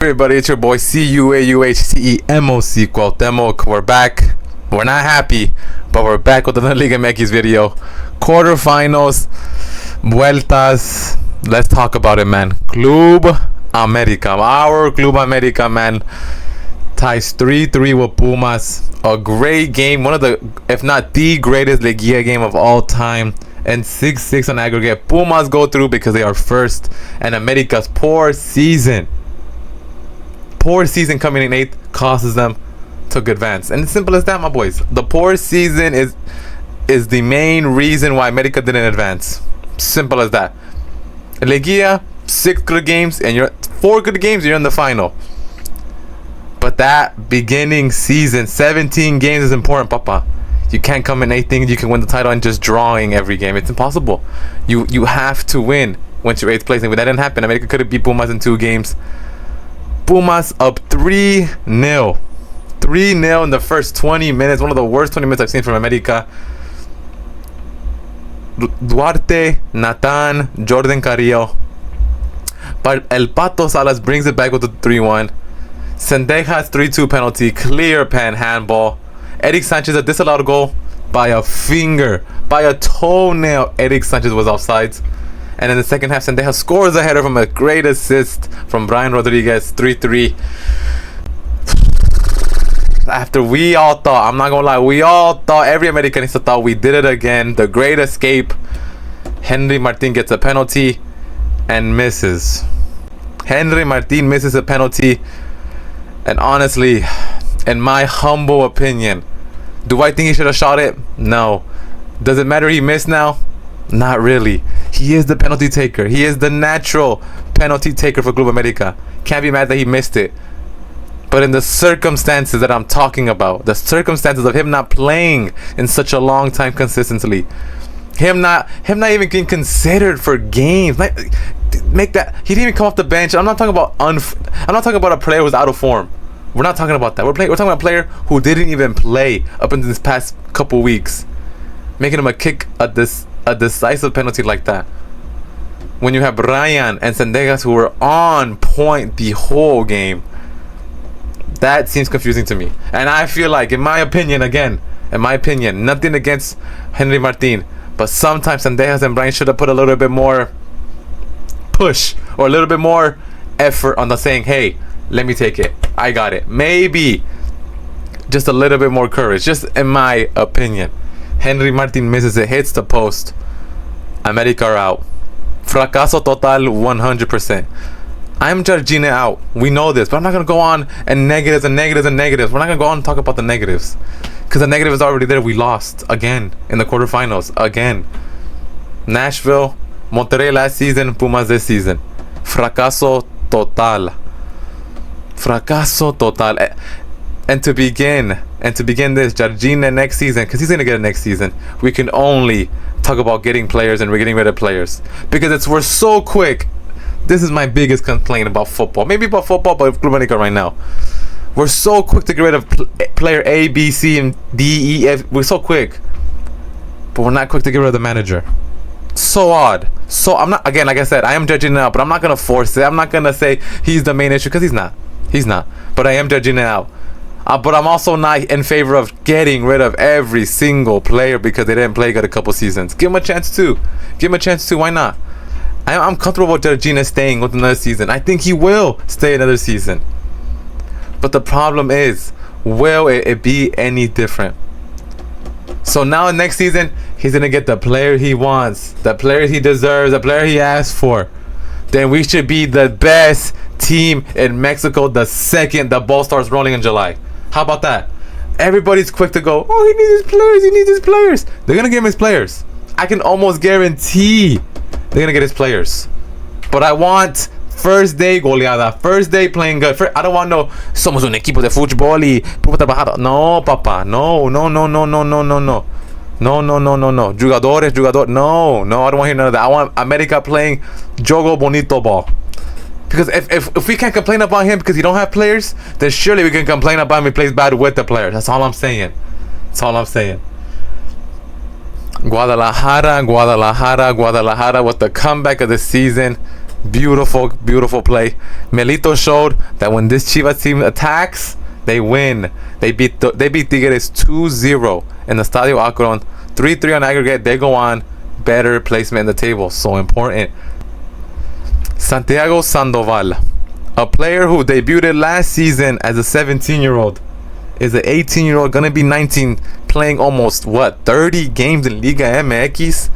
Everybody, it's your boy CUAUHCEMOC Cuauhtemoc. We're back. We're not happy, but we're back with another Liga MX video. Quarterfinals, vueltas. Let's talk about it, man. Club America, our Club America, man, ties 3-3 with Pumas. A great game, one of the, if not the greatest Liga game of all time. And 6-6 on aggregate. Pumas go through because they are first, and America's poor season coming in 8th causes them to advance. And it's simple as that, my boys. The poor season is the main reason why America didn't advance. Simple as that. Liga, 6 good games, and you're 4 good games, you're in the final. But that beginning season, 17 games is important, papa. You can't come in 8th thinking you can win the title and just drawing every game. It's impossible. You have to win once you're 8th place. And that didn't happen. America could have beat Pumas in 2 games. Pumas up 3-0. 3-0 in the first 20 minutes. One of the worst 20 minutes I've seen from America. Duarte, Nathan, Jordan Carrillo. But El Pato Salas brings it back with the 3-1. Sendejas 3-2 penalty. Clear pen handball. Eric Sanchez, a disallowed goal by a finger, by a toenail. Eric Sanchez was offsides. And in the second half, Sendejas scores a header from a great assist from Brian Rodriguez, 3-3. After we all thought, I'm not gonna lie, we all thought, every Americanista thought we did it again. The great escape. Henry Martin gets a penalty and misses. Henry Martin misses a penalty. And honestly, in my humble opinion, do I think he should have shot it? No. Does it matter he missed now? Not really. He is the penalty taker. He is the natural penalty taker for Club America. Can't be mad that he missed it. But in the circumstances that I'm talking about, the circumstances of him not playing in such a long time consistently, him not even getting considered for games, make that he didn't even come off the bench. I'm not talking about a player who's out of form. We're not talking about that. We're talking about a player who didn't even play up until this past couple weeks, making him kick a decisive penalty like that. When you have Brian and Sendejas who were on point the whole game, that seems confusing to me. And I feel like, in my opinion, nothing against Henry Martin, but sometimes Sendejas and Brian should have put a little bit more push or a little bit more effort on the saying, hey, let me take it. I got it. Maybe just a little bit more courage. Just in my opinion. Henry Martin misses it, hits the post. America are out. Fracaso total 100%. I'm Jardine out. We know this, but I'm not going to go on and negatives. We're not going to go on and talk about the negatives. Because the negative is already there. We lost again in the quarterfinals. Again. Nashville, Monterrey last season, Pumas this season. Fracaso total. Fracaso total. And to begin this, Jardine next season, because he's going to get it next season, we can only talk about getting players and we're getting rid of players. Because we're so quick. This is my biggest complaint about football. Maybe about football, but Club America right now. We're so quick to get rid of player A, B, C, and D, E, F. We're so quick. But we're not quick to get rid of the manager. So odd. So I'm not, again, like I said, I am judging it out, but I'm not going to force it. I'm not going to say he's the main issue, because he's not. He's not. But I am judging it out. But I'm also not in favor of getting rid of every single player because they didn't play good a couple seasons. Give him a chance too. Why not? I'm comfortable with Jardine staying with another season. I think he will stay another season. But the problem is, will it be any different? So now next season, he's going to get the player he wants, the player he deserves, the player he asked for. Then we should be the best team in Mexico the second the ball starts rolling in July. How about that? Everybody's quick to go, oh, he needs his players. They're going to give him his players. I can almost guarantee they're going to get his players. But I want first day goleada, first day playing good. I don't want no, somos un equipo de fútbol y puedo trabajar. No, papa. No. Jugadores. No, I don't want to hear none of that. I want America playing jogo bonito ball. Because if we can't complain about him because he don't have players, then surely we can complain about him he plays bad with the players. That's all I'm saying. Guadalajara with the comeback of the season. Beautiful, beautiful play. Melito showed that when this Chivas team attacks, they win. They beat Tigres 2-0 in the Estadio Akron. 3-3 on aggregate. They go on. Better placement in the table. So important. Santiago Sandoval, a player who debuted last season as a 17-year-old, is an 18-year-old, gonna be 19, playing almost 30 games in Liga MX.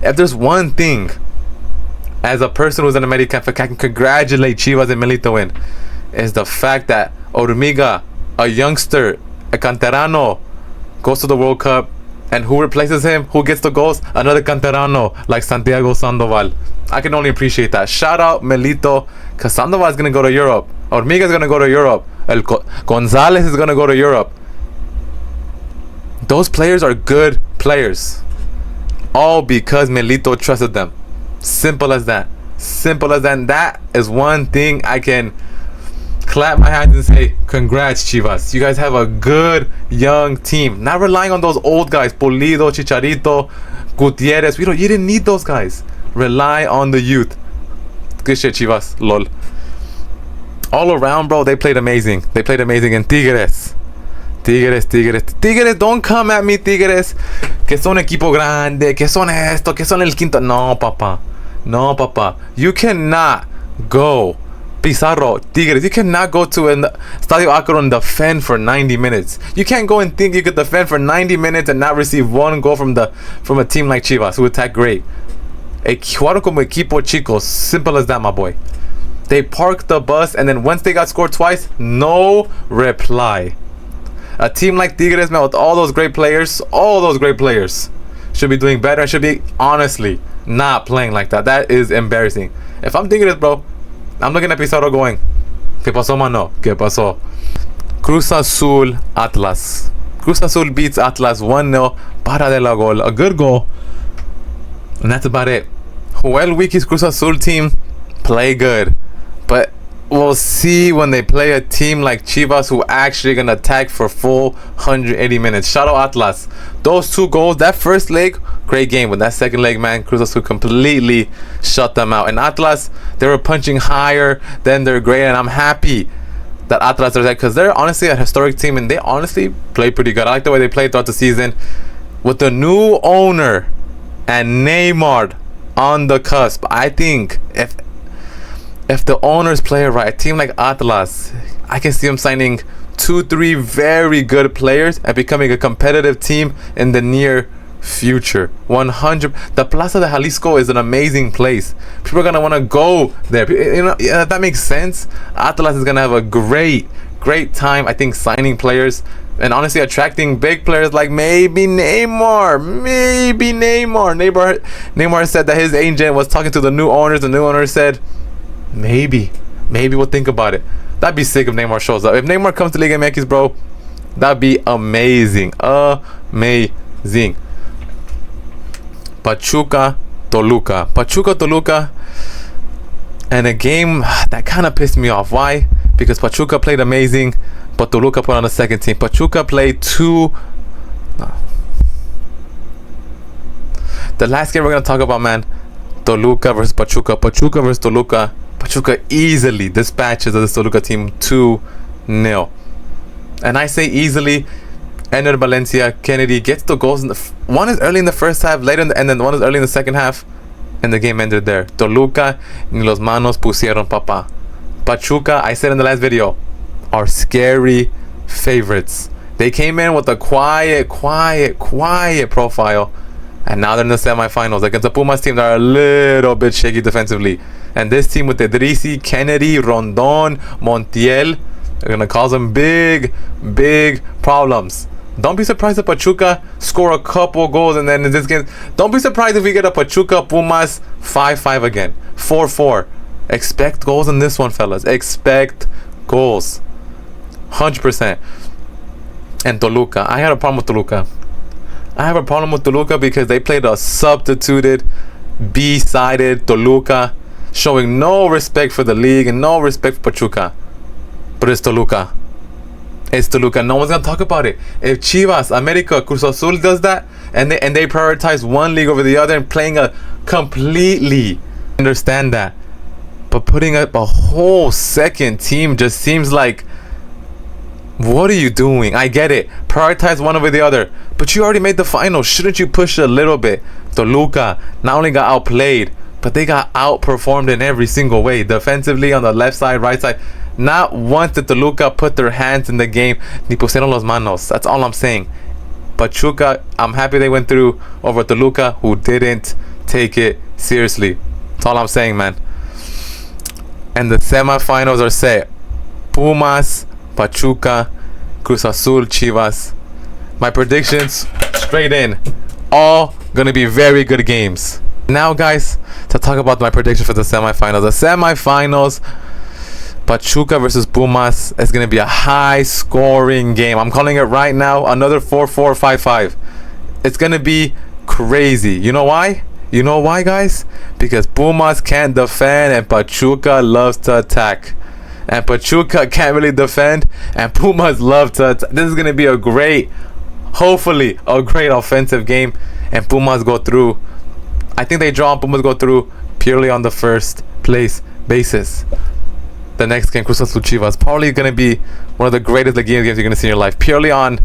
If there's one thing, as a person who's an American fan, I can congratulate Chivas and Melito in, is the fact that Hormiga, a youngster, a canterano, goes to the World Cup, and who replaces him? Who gets the goals? Another canterano like Santiago Sandoval. I can only appreciate that. Shout out Melito, because Sandoval is going to go to Europe. Hormiga is going to go to Europe. Gonzalez is going to go to Europe. Those players are good players. All because Melito trusted them. Simple as that. Simple as that. And that is one thing I can clap my hands and say, congrats Chivas. You guys have a good young team. Not relying on those old guys, Pulido, Chicharito, Gutierrez. You didn't need those guys. Rely on the youth. Good shit, Chivas. Lol. All around, bro, they played amazing. They played amazing in Tigres. Tigres, don't come at me, Tigres. Que son equipo grande, que son esto, que son el quinto. No, papa. No, papa. You cannot go. Pizarro, Tigres, you cannot go to an Estadio Akron and defend for 90 minutes. You can't go and think you could defend for 90 minutes and not receive one goal from a team like Chivas, who attack great. Jugaron como equipo chico. Simple as that, my boy. They parked the bus, and then once they got scored twice, no reply. A team like Tigres, man, with all those great players, should be doing better. Should be, honestly, not playing like that. That is embarrassing. If I'm Tigres, bro, I'm looking at Pizarro going, ¿Qué pasó, mano? ¿Qué pasó? Cruz Azul, Atlas. Cruz Azul beats Atlas 1-0. Para de la gol. A good goal. And that's about it. Joel Wiki's Cruz Azul team play good. But we'll see when they play a team like Chivas, who actually gonna attack for full 180 minutes. Shout out Atlas. Those two goals, that first leg, great game. But that second leg, man, Cruz Azul completely shut them out. And Atlas, they were punching higher than their grade. And I'm happy that Atlas are there, because they're honestly a historic team and they honestly play pretty good. I like the way they played throughout the season. With the new owner and Neymar on the cusp, I think if the owners play it right, a team like Atlas, I can see them signing 2-3 very good players and becoming a competitive team in the near future. 100. The Plaza de Jalisco is an amazing place. People are gonna want to go there. Yeah, that makes sense. Atlas is gonna have a great time, I think, signing players and honestly attracting big players like maybe Neymar. Neymar said that his agent was talking to the new owners. The new owner said, maybe we'll think about it. That'd be sick if Neymar shows up. If Neymar comes to Liga MX, bro, that'd be amazing. Pachuca Toluca, and a game that kind of pissed me off. Why? Because Pachuca played amazing, but Toluca put on the second team. Pachuca played the last game we're gonna talk about, man. Toluca versus Pachuca versus Toluca. Pachuca easily dispatches of the Toluca team 2-0. And I say easily. Ender Valencia, Kennedy gets the goals. One is early in the first half, and then one is early in the second half. And the game ended there. Toluca, ni los manos pusieron, papa. Pachuca, I said in the last video, are scary favorites. They came in with a quiet profile. And now they're in the semifinals against the Pumas team that are a little bit shaky defensively. And this team with Idrisi, Kennedy, Rondon, Montiel, they're going to cause them big problems. Don't be surprised if Pachuca score a couple goals and then in this game. Don't be surprised if we get a Pachuca Pumas 5-5 again. 4-4. Expect goals in this one, fellas. Expect goals. 100%. And Toluca. I had a problem with Toluca. I have a problem with Toluca because they played a substituted, B-sided Toluca, showing no respect for the league and no respect for Pachuca. But it's Toluca. It's Toluca. No one's gonna talk about it. If Chivas, America, Cruz Azul does that, and they prioritize one league over the other and playing a completely understand that. But putting up a whole second team just seems like, what are you doing? I get it. Prioritize one over the other. But you already made the final. Shouldn't you push a little bit? Toluca not only got outplayed, but they got outperformed in every single way. Defensively, on the left side, right side. Not once did Toluca put their hands in the game. Ni pusieron los manos. That's all I'm saying. Pachuca, I'm happy they went through over Toluca, who didn't take it seriously. That's all I'm saying, man. And the semifinals are set. Pumas, Pachuca, Cruz Azul, Chivas. My predictions, straight in. All gonna be very good games. Now, guys, to talk about my prediction for the semifinals. The semifinals, Pachuca versus Pumas, is gonna be a high-scoring game. I'm calling it right now. Another 4-4, 5-5. It's gonna be crazy. You know why? You know why, guys? Because Pumas can't defend and Pachuca loves to attack. And Pachuca can't really defend and Pumas love to attack. This is going to be a great, hopefully, a great offensive game. And Pumas go through. I think they draw and Pumas go through purely on the first place basis. The next game, Cruz Azul Chivas, probably going to be one of the greatest games you're going to see in your life. Purely on,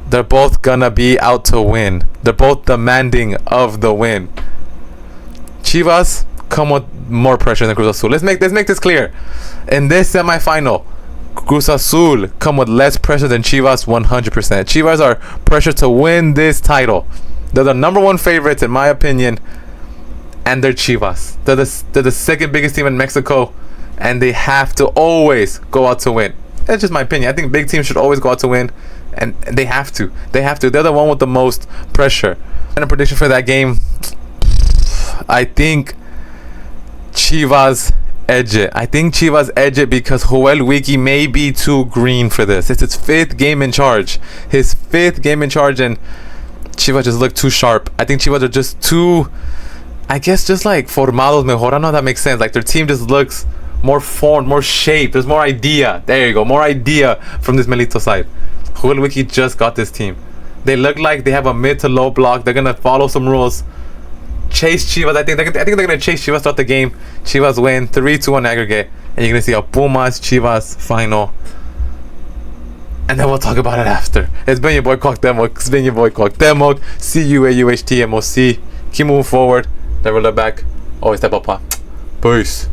they're both going to be out to win. They're both demanding of the win. Chivas come with more pressure than Cruz Azul. Let's make this clear. In this semifinal, Cruz Azul come with less pressure than Chivas 100%. Chivas are pressured to win this title. They're the number one favorites in my opinion, and they're Chivas. They're the second biggest team in Mexico, and they have to always go out to win. That's just my opinion. I think big teams should always go out to win, and they have to. They're the one with the most pressure. And a prediction for that game, I think Chivas edge it. I think Chivas edge it because Joel Wiki may be too green for this. It's his 5th game in charge. His 5th game in charge, and Chivas just look too sharp. I think Chivas are just too, I guess, just like formados mejor. I don't know if that makes sense. Like their team just looks more formed, more shaped. There's more idea. There you go. More idea from this Melito side. Joel Wiki just got this team. They look like they have a mid to low block. They're going to follow some rules. Chase Chivas. I think they're gonna chase Chivas throughout the game. Chivas win 3-2 aggregate, and you're gonna see a Pumas Chivas final. And then we'll talk about it after. It's been your boy Cuauhtemoc. It's been your boy Cuauhtemoc. CUAUHTMOC. Keep moving forward. Never look back. Always step up. Peace.